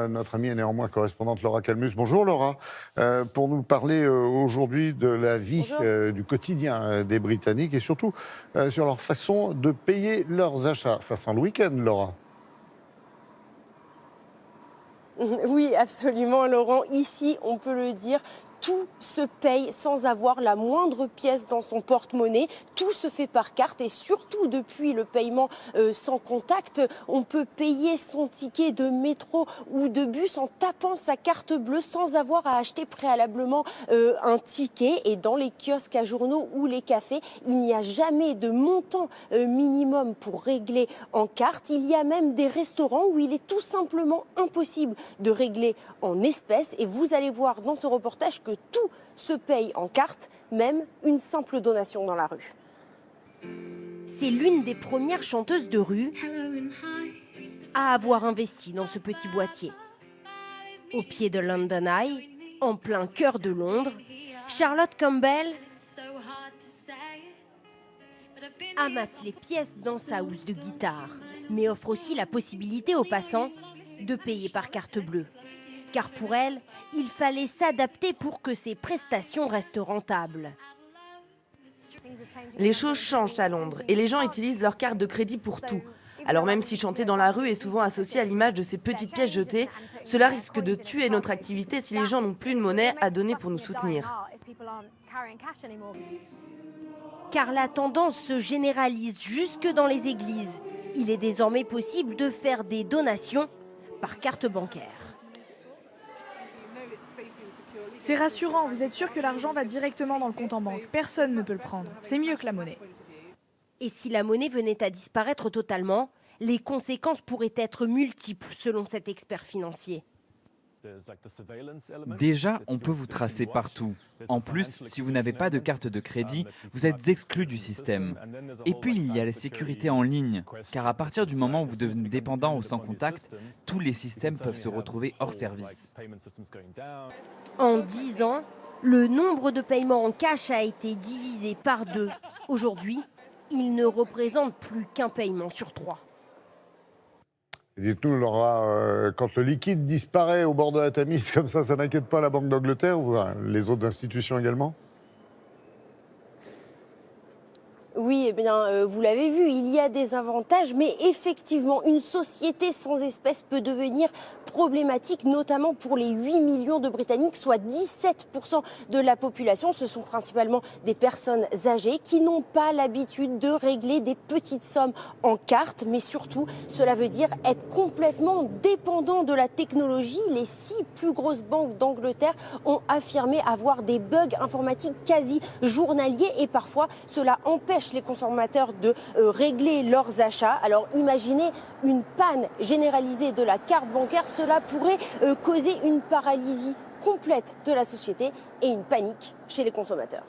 Notre amie est néanmoins correspondante Laura Calmus. Bonjour Laura, pour nous parler aujourd'hui de la vie du quotidien des Britanniques et surtout sur leur façon de payer leurs achats. Ça sent le week-end, Laura. Oui, absolument, Laurent. Ici, on peut le dire, tout se paye sans avoir la moindre pièce dans son porte-monnaie. Tout se fait par carte et surtout depuis le paiement sans contact, on peut payer son ticket de métro ou de bus en tapant sa carte bleue sans avoir à acheter préalablement un ticket. Et dans les kiosques à journaux ou les cafés, il n'y a jamais de montant minimum pour régler en carte. Il y a même des restaurants où il est tout simplement impossible de régler en espèces. Et vous allez voir dans ce reportage que tout se paye en carte, même une simple donation dans la rue. C'est l'une des premières chanteuses de rue à avoir investi dans ce petit boîtier. Au pied de London Eye, en plein cœur de Londres, Charlotte Campbell amasse les pièces dans sa housse de guitare, mais offre aussi la possibilité aux passants de payer par carte bleue. Car pour elle, il fallait s'adapter pour que ses prestations restent rentables. Les choses changent à Londres et les gens utilisent leur carte de crédit pour tout. Alors même si chanter dans la rue est souvent associé à l'image de ces petites pièces jetées, cela risque de tuer notre activité si les gens n'ont plus de monnaie à donner pour nous soutenir. Car la tendance se généralise jusque dans les églises. Il est désormais possible de faire des donations par carte bancaire. C'est rassurant, vous êtes sûr que l'argent va directement dans le compte en banque. Personne ne peut le prendre. C'est mieux que la monnaie. Et si la monnaie venait à disparaître totalement, les conséquences pourraient être multiples selon cet expert financier. Déjà, on peut vous tracer partout. En plus, si vous n'avez pas de carte de crédit, vous êtes exclu du système. Et puis, il y a la sécurité en ligne, car à partir du moment où vous devenez dépendant ou sans contact, tous les systèmes peuvent se retrouver hors service. En 10 ans, le nombre de paiements en cash a été divisé par 2. Aujourd'hui, il ne représente plus qu'un paiement sur 3. Dites-nous, Laura, quand le liquide disparaît au bord de la Tamise, comme ça n'inquiète pas la Banque d'Angleterre ou les autres institutions également ? Oui, eh bien, vous l'avez vu, il y a des avantages, mais effectivement, une société sans espèces peut devenir problématique, notamment pour les 8 millions de Britanniques, soit 17% de la population. Ce sont principalement des personnes âgées qui n'ont pas l'habitude de régler des petites sommes en carte, mais surtout, cela veut dire être complètement dépendant de la technologie. Les 6 plus grosses banques d'Angleterre ont affirmé avoir des bugs informatiques quasi journaliers et parfois cela empêche les consommateurs de régler leurs achats. Alors imaginez une panne généralisée de la carte bancaire, cela pourrait causer une paralysie complète de la société et une panique chez les consommateurs.